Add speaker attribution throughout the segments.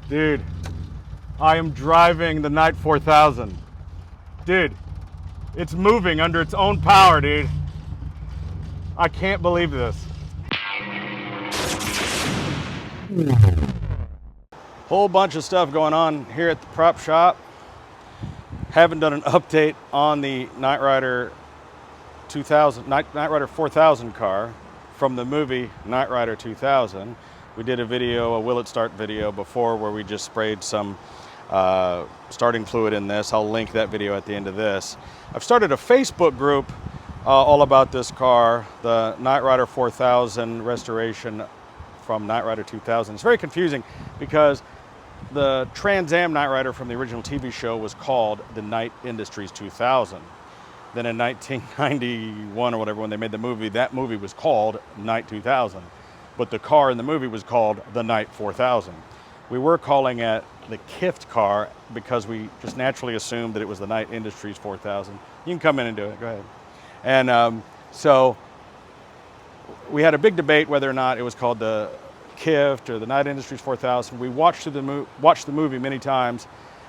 Speaker 1: Dude, I am driving the Knight 4000. Dude, it's moving under its own power, dude. I can't believe this. Whole bunch of stuff going on here at the prop shop. Haven't done an update on the Knight Rider 4000 car from the movie Knight Rider 2000. We did a video, a Will It Start video before, where we just sprayed some starting fluid in this. I'll link that video at the end of this. I've started a Facebook group all about this car, the Knight Rider 4000 restoration from Knight Rider 2000. It's very confusing because the Trans Am Knight Rider from the original TV show was called the Knight Industries 2000. Then in 1991 or whatever, when they made the movie, that movie was called Knight 2000. But the car in the movie was called the Knight 4000. We were calling it the Kift car because we just naturally assumed that it was the Knight Industries 4000. You can come in and do it, go ahead. And so we had a big debate whether or not it was called the Kift or the Knight Industries 4000. We watched the movie many times,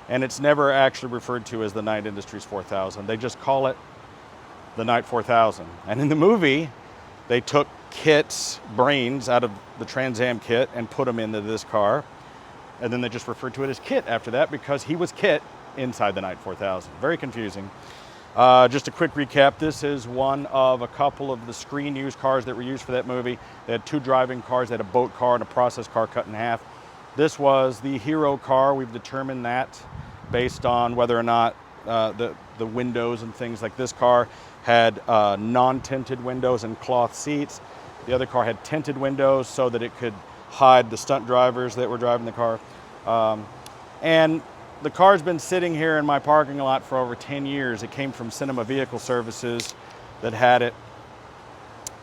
Speaker 1: and it's never actually referred to as the Knight Industries 4000. They just call it the Knight 4000. And in the movie, they took Kit's brains out of the Trans Am Kit and put them into this car. And then they just referred to it as Kit after that because he was Kit inside the Knight 4000. Very confusing. Just a quick recap, this is one of a couple of the screen used cars that were used for that movie. They had two driving cars, they had a boat car and a process car cut in half. This was the hero car. We've determined that based on whether or not the windows and things like this car had non-tinted windows and cloth seats. The other car had tinted windows so that it could hide the stunt drivers that were driving the car. And the car's been sitting here in my parking lot for over 10 years. It came from Cinema Vehicle Services that had it.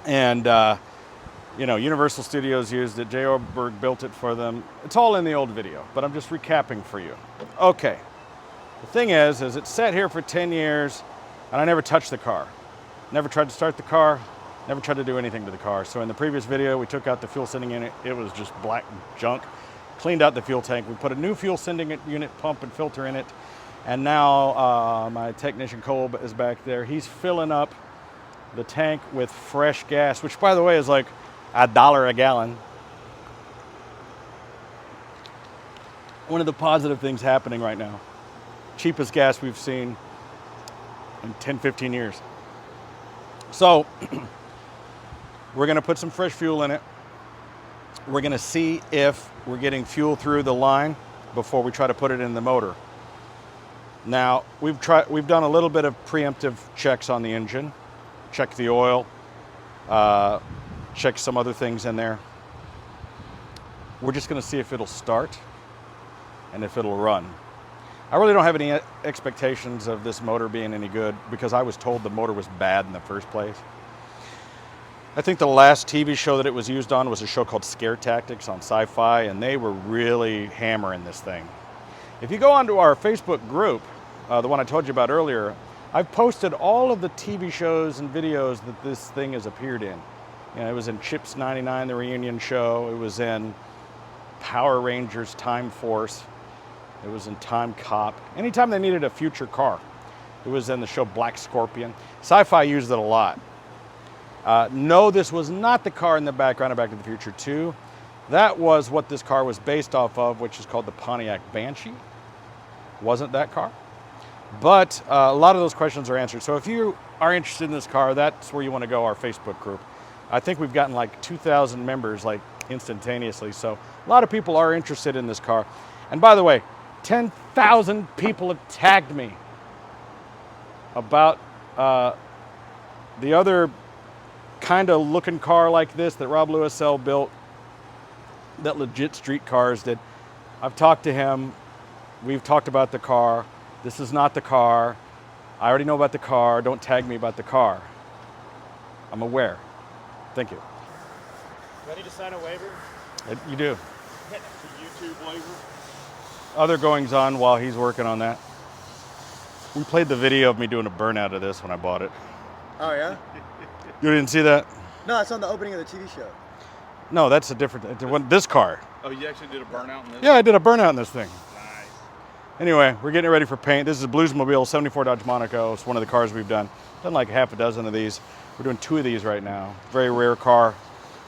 Speaker 1: And, Universal Studios used it. J. Oberg built it for them. It's all in the old video, but I'm just recapping for you. Okay. The thing is it's sat here for 10 years, and I never touched the car. Never tried to start the car. Never tried to do anything to the car. So in the previous video, we took out the fuel sending unit. It was just black junk. Cleaned out the fuel tank. We put a new fuel sending unit, pump and filter in it. And now my technician Cole is back there. He's filling up the tank with fresh gas, which by the way is like $1 a gallon. One of the positive things happening right now. Cheapest gas we've seen in 10, 15 years. So we're gonna put some fresh fuel in it. We're gonna see if we're getting fuel through the line before we try to put it in the motor. Now, we've done a little bit of preemptive checks on the engine, check the oil, check some other things in there. We're just gonna see if it'll start and if it'll run. I really don't have any expectations of this motor being any good because I was told the motor was bad in the first place. I think the last TV show that it was used on was a show called Scare Tactics on Sci-Fi, and they were really hammering this thing. If you go onto our Facebook group, the one I told you about earlier, I've posted all of the TV shows and videos that this thing has appeared in. It was in Chips 99, the reunion show. It was in Power Rangers Time Force. It was in Time Cop. Anytime they needed a future car, it was in the show Black Scorpion. Sci-Fi used it a lot. No, this was not the car in the background of Back to the Future 2. That was what this car was based off of, which is called the Pontiac Banshee. Wasn't that car. But a lot of those questions are answered. So if you are interested in this car, that's where you want to go, our Facebook group. I think we've gotten like 2,000 members like instantaneously. So a lot of people are interested in this car. And by the way, 10,000 people have tagged me about the other kind of looking car like this that Rob Lewis built, that legit street cars did. I've talked to him. We've talked about the car. This is not the car. I already know about the car. Don't tag me about the car. I'm aware. Thank you.
Speaker 2: Ready to sign a waiver?
Speaker 1: You do.
Speaker 2: The YouTube waiver?
Speaker 1: Other goings on while he's working on that. We played the video of me doing a burnout of this when I bought it.
Speaker 3: Oh, yeah?
Speaker 1: You didn't see that?
Speaker 3: No, it's on the opening of the TV show.
Speaker 1: No, that's a different, this car.
Speaker 3: Oh, you actually did a burnout in this?
Speaker 1: Yeah, I did a burnout in this thing.
Speaker 3: Nice.
Speaker 1: Anyway, we're getting it ready for paint. This is a Bluesmobile 74 Dodge Monaco. It's one of the cars we've done. Done like half a dozen of these. We're doing 2 of these right now. Very rare car.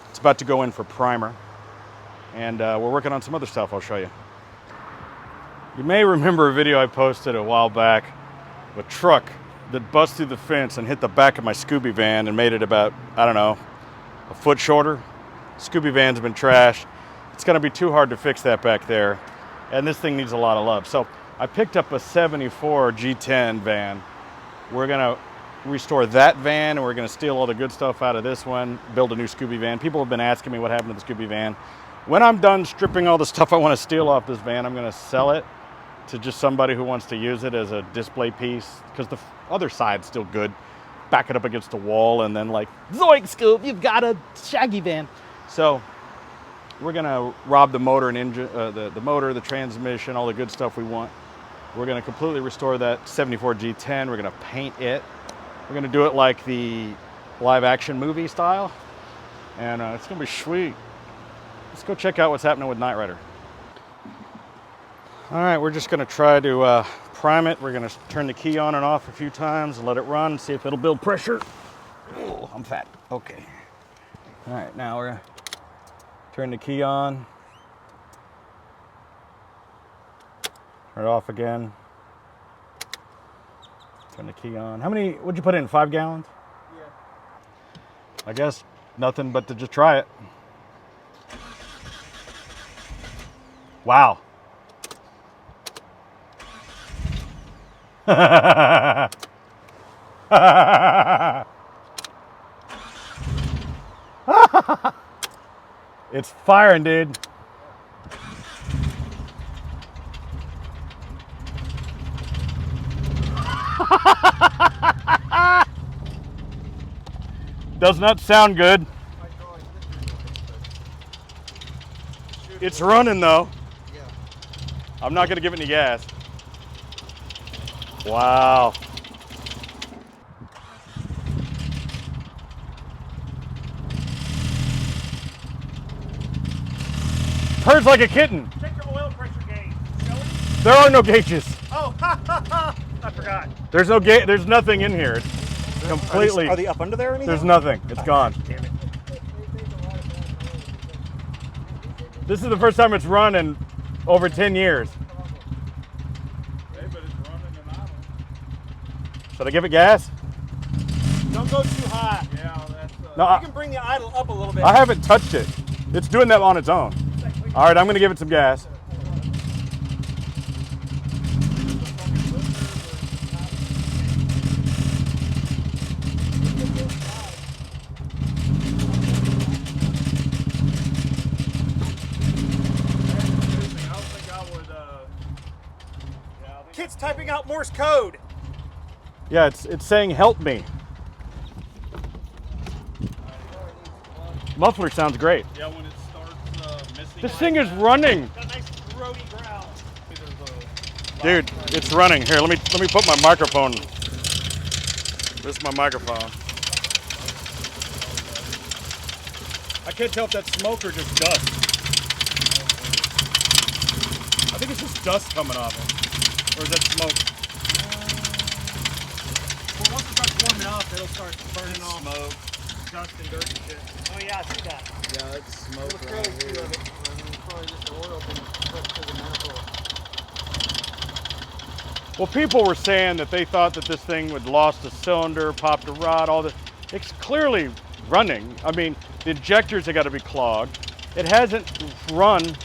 Speaker 1: It's about to go in for primer. And we're working on some other stuff I'll show you. You may remember a video I posted a while back of a truck that busted through the fence and hit the back of my Scooby van and made it about, I don't know, a foot shorter. Scooby van's been trashed. It's gonna be too hard to fix that back there. And this thing needs a lot of love. So I picked up a 74 G10 van. We're gonna restore that van, and we're gonna steal all the good stuff out of this one, build a new Scooby van. People have been asking me what happened to the Scooby van. When I'm done stripping all the stuff I wanna steal off this van, I'm gonna sell it to just somebody who wants to use it as a display piece, because the other side's still good. Back it up against the wall and then like, zoink Scoop, you've got a Shaggy van. So we're gonna rob the motor and engine, the motor, the transmission, all the good stuff we want. We're gonna completely restore that 74 G10. We're gonna paint it. We're gonna do it like the live action movie style. And it's gonna be sweet. Let's go check out what's happening with Knight Rider. All right, we're just gonna try to prime it. We're gonna turn the key on and off a few times and let it run, see if it'll build pressure. Oh, I'm fat, okay. All right, now we're gonna turn the key on. Turn it off again. Turn the key on. How many, what'd you put in, 5 gallons?
Speaker 2: Yeah.
Speaker 1: I guess nothing but to just try it. Wow. It's firing, dude. Does not sound good. It's running though. I'm not gonna give it any gas. Wow. Purrs like a kitten.
Speaker 2: Check your oil pressure gauge. Showing?
Speaker 1: There are no gauges.
Speaker 2: Oh, I forgot.
Speaker 1: There's no gauge. There's nothing in here. It's completely.
Speaker 2: Are they up under there or anything?
Speaker 1: There's nothing. It's gone.
Speaker 2: Damn it.
Speaker 1: This is the first time it's run in over 10 years.
Speaker 3: Hey, but it's running and idle.
Speaker 1: Should I give it gas?
Speaker 2: Don't go too high.
Speaker 3: Yeah, that's...
Speaker 1: No,
Speaker 2: You can bring the idle up a little bit.
Speaker 1: I haven't touched it. It's doing that on its own. All right, I'm going to give it some gas.
Speaker 2: Kid's typing out Morse code.
Speaker 1: Yeah, it's saying help me. Muffler sounds great.
Speaker 3: Yeah, when it starts missing...
Speaker 1: This thing is running.
Speaker 2: Got a nice throaty growl.
Speaker 1: Dude, it's running. Here, let me put my microphone. This is my microphone. I can't tell if that's smoke or just dust. I think it's just dust coming off it. Or is that smoke?
Speaker 2: Well, once it starts warming up, it'll start burning off
Speaker 3: Smoke.
Speaker 2: dust and dirt and shit. Oh yeah, I see that.
Speaker 3: Yeah, that's smoke
Speaker 2: Looks
Speaker 3: right
Speaker 2: really
Speaker 3: here.
Speaker 2: cute of it. Probably just oil being put to the manifold.
Speaker 1: Well, people were saying that they thought that this thing would lost a cylinder, popped a rod, all this. It's clearly running. I mean, the injectors have got to be clogged. It hasn't run.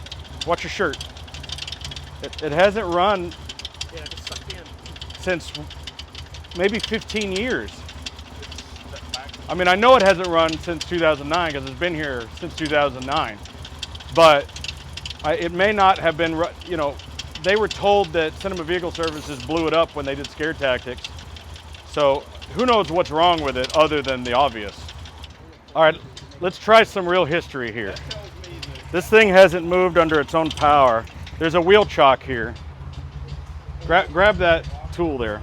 Speaker 1: Watch your shirt. It hasn't run
Speaker 2: Yeah, just sucked in.
Speaker 1: since maybe 15 years. I mean, I know it hasn't run since 2009 because it's been here since 2009. But it may not have been, you know, they were told that Cinema Vehicle Services blew it up when they did scare tactics. So who knows what's wrong with it other than the obvious. All right, let's try some real history here. This thing hasn't moved under its own power. There's a wheel chock here. Grab that tool there.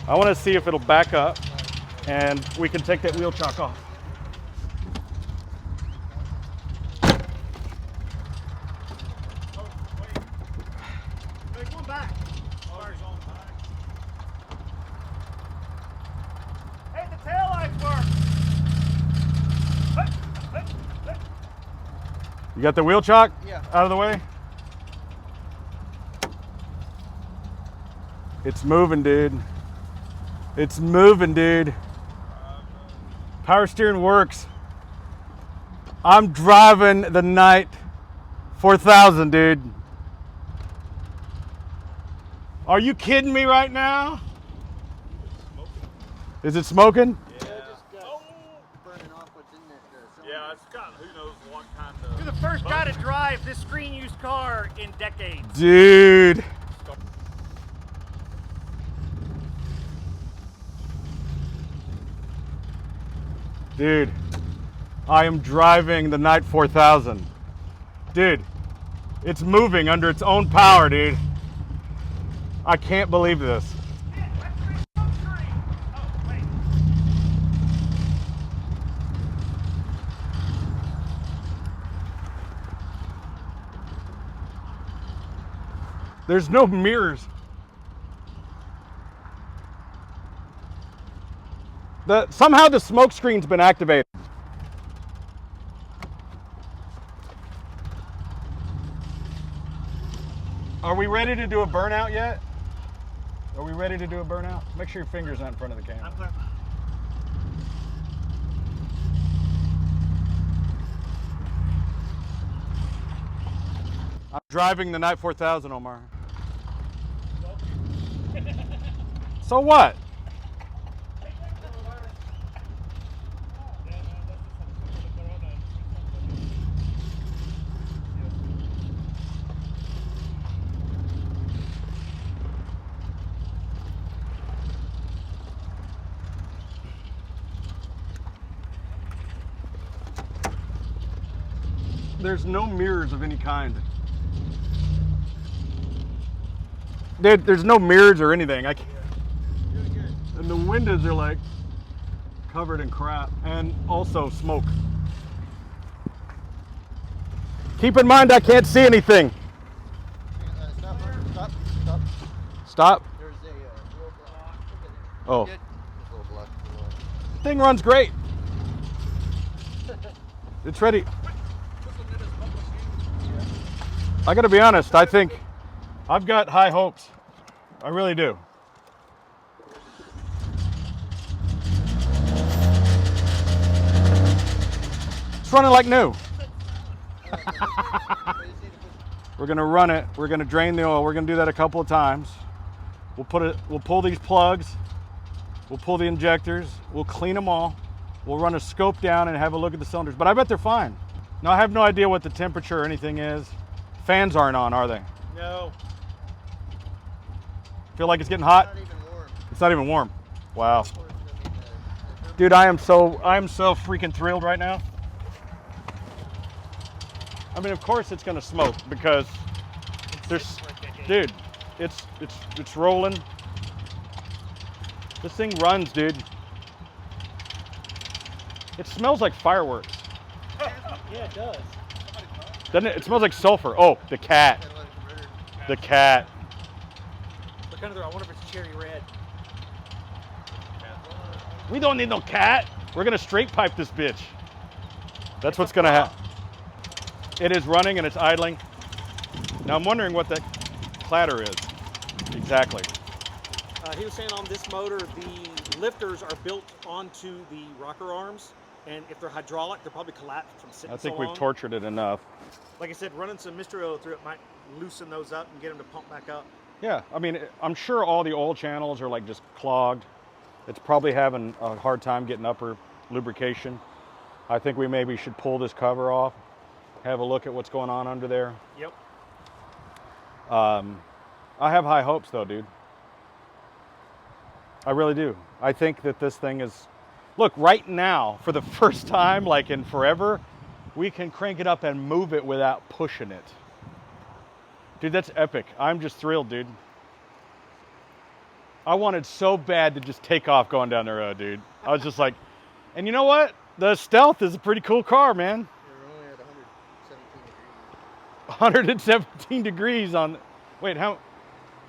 Speaker 1: I want to see if it'll back up. and we can take that wheel chock off.
Speaker 4: Hey, the taillights work!
Speaker 1: You got the wheel chock
Speaker 2: Yeah.
Speaker 1: out of the way? It's moving, dude. It's moving, dude. Power steering works. I'm driving the Night 4000, dude. Are you kidding me right now? Is it smoking?
Speaker 2: Yeah, just burning off what's in that cylinder.
Speaker 3: Yeah, it's got who knows what kind of.
Speaker 4: You're the first guy to drive this screen-used car in decades.
Speaker 1: Dude. Dude, I am driving the Night 4000. Dude, it's moving under its own power, dude. I can't believe this.
Speaker 4: Yeah, that's the smoke screen. Oh, wait.
Speaker 1: There's no mirrors. Somehow the smoke screen's been activated. Are we ready to do a burnout yet? Are we ready to do a burnout? Make sure your finger's not in front of the camera.
Speaker 4: I'm clear.
Speaker 1: I'm driving the Night 4000, Omar. So what? There's no mirrors of any kind. Dude, there's no mirrors or anything. I can't. And the windows are like covered in crap and also smoke. Keep in mind I can't see anything.
Speaker 2: Stop, stop, stop.
Speaker 1: Stop.
Speaker 2: There's a roadblock.
Speaker 1: Oh,
Speaker 2: Good. There's a roadblock.
Speaker 1: thing runs great. It's ready. I gotta be honest, I think I've got high hopes. I really do. It's running like new. We're gonna run it. We're gonna drain the oil. We're gonna do that a couple of times. We'll pull these plugs. We'll pull the injectors. We'll clean them all. We'll run a scope down and have a look at the cylinders. But I bet they're fine. Now I have no idea what the temperature or anything is. Fans aren't on, are they?
Speaker 4: No.
Speaker 1: Feel like it's getting hot?
Speaker 2: Not even warm.
Speaker 1: It's not even warm. Wow.
Speaker 2: Of course, I mean,
Speaker 1: Dude, I'm so freaking thrilled right now. I mean, of course it's gonna smoke because there's, dude, it's rolling. This thing runs, dude. It smells like fireworks.
Speaker 4: Yeah, it does.
Speaker 1: Doesn't it? It smells like sulfur. Oh, the cat.
Speaker 2: catalytic converter.
Speaker 1: The cat.
Speaker 4: What kind of? I wonder if it's cherry red.
Speaker 1: We don't need no cat. We're gonna straight pipe this bitch. That's what's gonna happen. It is running and it's idling. Now I'm wondering what that clatter is. Exactly.
Speaker 5: He was saying on this motor, the lifters are built onto the rocker arms, and if they're hydraulic, they're probably collapsed from sitting
Speaker 1: I think
Speaker 5: so
Speaker 1: we've
Speaker 5: long.
Speaker 1: tortured it enough.
Speaker 5: Like I said, running some mystery oil through it might loosen those up and get them to pump back up.
Speaker 1: Yeah, I mean, I'm sure all the oil channels are like just clogged. It's probably having a hard time getting upper lubrication. I think we maybe should pull this cover off, have a look at what's going on under there.
Speaker 5: Yep.
Speaker 1: I have high hopes though, dude. I really do. I think that this thing is, look, right now, for the first time, like in forever, we can crank it up and move it without pushing it. Dude, that's epic. I'm just thrilled, dude. I wanted so bad to just take off going down the road, dude. I was just like, and you know what? The Stealth is a pretty cool car, man.
Speaker 2: We're only at 117 degrees.
Speaker 1: 117 degrees on. Wait, how?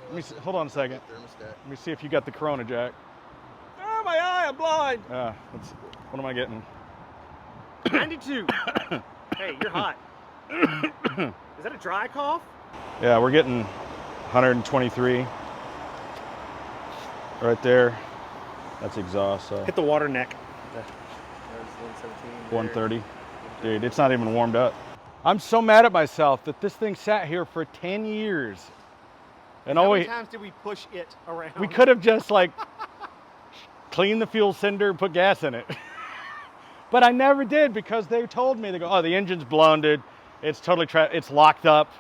Speaker 1: Let me see, hold on a second.
Speaker 2: Thermostat.
Speaker 1: Let me see if you got the Corona, Jack.
Speaker 5: Oh, my eye, I'm blind.
Speaker 1: What am I getting?
Speaker 5: 92. Hey, you're hot. Is that a dry cough?
Speaker 1: Yeah, we're getting 123 right there. That's exhaust. So
Speaker 5: Hit the water neck.
Speaker 2: There's 117.
Speaker 1: 130. Dude, it's not even warmed up. I'm so mad at myself that this thing sat here for 10 years. And
Speaker 5: How
Speaker 1: all
Speaker 5: many
Speaker 1: we
Speaker 5: times did we push it around?
Speaker 1: we could have just like cleaned the fuel cylinder and put gas in it. But I never did because they told me, they go, oh, the engine's blown, dude. It's totally it's locked up.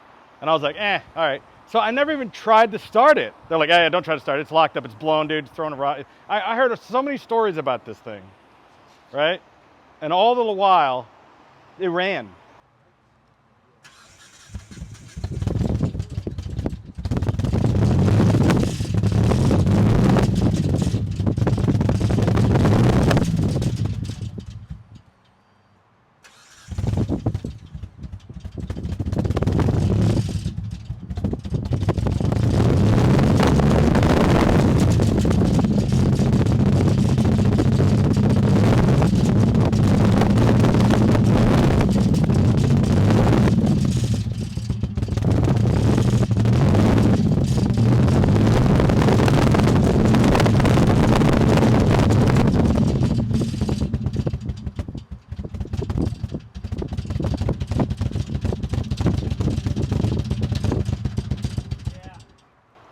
Speaker 1: And I was like, all right. So I never even tried to start it. They're like, yeah, don't try to start it. It's locked up. It's blown, dude. It's throwing a rock. I heard so many stories about this thing, right? And all the while, it ran.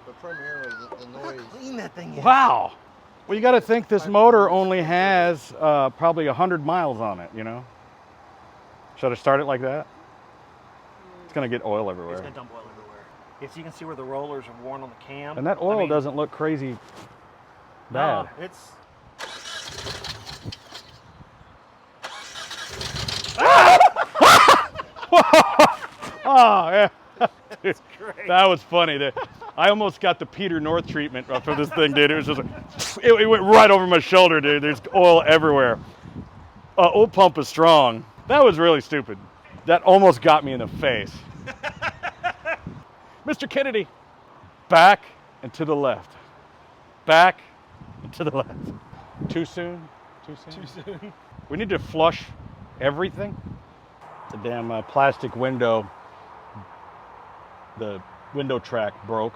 Speaker 2: But primarily the noise.
Speaker 5: Clean that thing in.
Speaker 1: Wow. Well, you got to think this motor only has probably 100 miles on it, you know? Should I start it like that? It's going to get oil
Speaker 5: It's
Speaker 1: everywhere.
Speaker 5: gonna dump oil everywhere. Yes, you can see where the rollers are worn on the cam.
Speaker 1: And that oil
Speaker 5: I mean,
Speaker 1: doesn't look crazy
Speaker 5: no,
Speaker 1: bad.
Speaker 5: it's
Speaker 1: Oh, yeah. Dude,
Speaker 5: great.
Speaker 1: that was funny. I almost got the Peter North treatment for this thing, dude. It was just like, it went right over my shoulder, dude. There's oil everywhere. Oil pump is strong. That was really stupid. That almost got me in the face. Mr. Kennedy, back and to the left. Back and to the left. Too soon? Too soon?
Speaker 5: too soon.
Speaker 1: We need to flush everything. The damn plastic window, the window track broke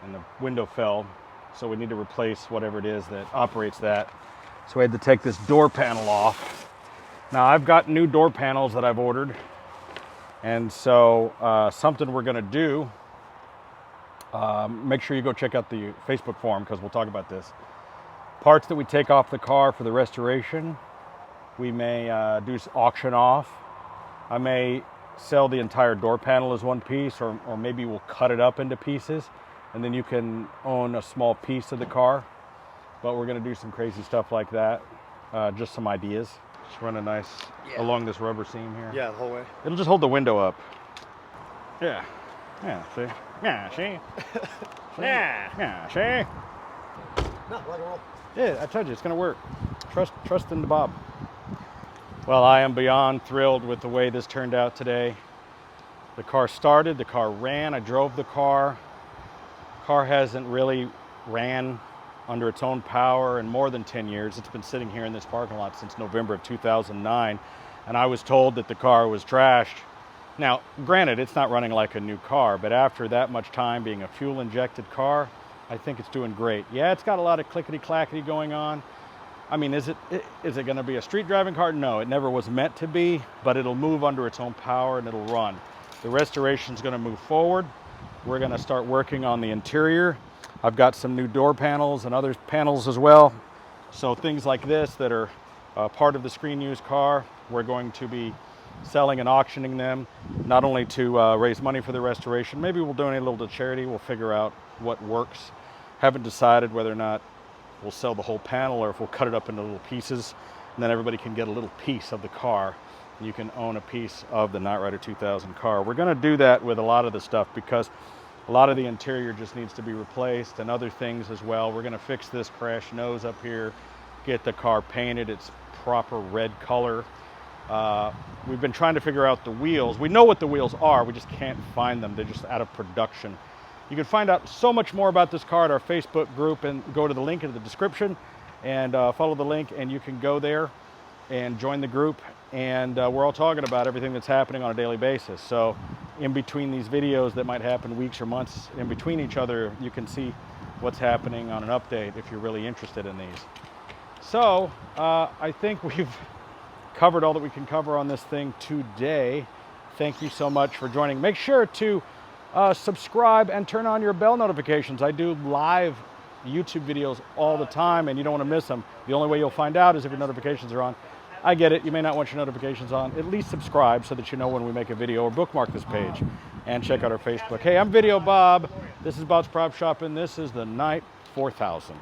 Speaker 1: and the window fell. So we need to replace whatever it is that operates that. So we had to take this door panel off. Now I've got new door panels that I've ordered. And so something we're gonna do, make sure you go check out the Facebook forum because we'll talk about this. Parts that we take off the car for the restoration, we may do auction off. I may sell the entire door panel as one piece, or maybe we'll cut it up into pieces and then you can own a small piece of the car. But we're gonna do some crazy stuff like that. Just some ideas. Just run a nice, along this rubber seam here.
Speaker 5: Yeah, the whole way.
Speaker 1: It'll just hold the window up. Yeah, see? Yeah, see? Yeah, see?
Speaker 5: No, rock and roll.
Speaker 1: Yeah, I told you, it's gonna work. Trust in the Bob. Well, I am beyond thrilled with the way this turned out today. The car started, the car ran, I drove the car. Car hasn't really ran under its own power in more than 10 years. It's been sitting here in this parking lot since November of 2009, and I was told that the car was trashed. Now, granted, it's not running like a new car, but after that much time being a fuel-injected car, I think it's doing great. Yeah, it's got a lot of clickety-clackety going on. I mean, is it going to be a street driving car? No, it never was meant to be, but it'll move under its own power and it'll run. The restoration's going to move forward. We're going to start working on the interior. I've got some new door panels and other panels as well. So things like this that are part of the screen used car, we're going to be selling and auctioning them, not only to raise money for the restoration, maybe we'll donate a little to charity. We'll figure out what works. Haven't decided whether or not we'll sell the whole panel or if we'll cut it up into little pieces, and then everybody can get a little piece of the car. You can own a piece of the Knight Rider 2000 car. We're going to do that with a lot of the stuff because a lot of the interior just needs to be replaced and other things as well. We're going to fix this crash nose up here, get the car painted its proper red color. We've been trying to figure out the wheels. We know what the wheels are, we just can't find them. They're just out of production. You can find out so much more about this car at our Facebook group, and go to the link in the description and follow the link, and you can go there and join the group. And we're all talking about everything that's happening on a daily basis. So in between these videos that might happen weeks or months in between each other, you can see what's happening on an update if you're really interested in these. So I think we've covered all that we can cover on this thing today. Thank you so much for joining. Make sure to subscribe and turn on your bell notifications. I do live YouTube videos all the time, and you don't want to miss them. The only way you'll find out is if your notifications are on. I get it, you may not want your notifications on. At least subscribe so that you know when we make a video, or bookmark this page and check out our Facebook. Hey, I'm Videobob. This is Bob's Prop Shop, and this is the Night 4000.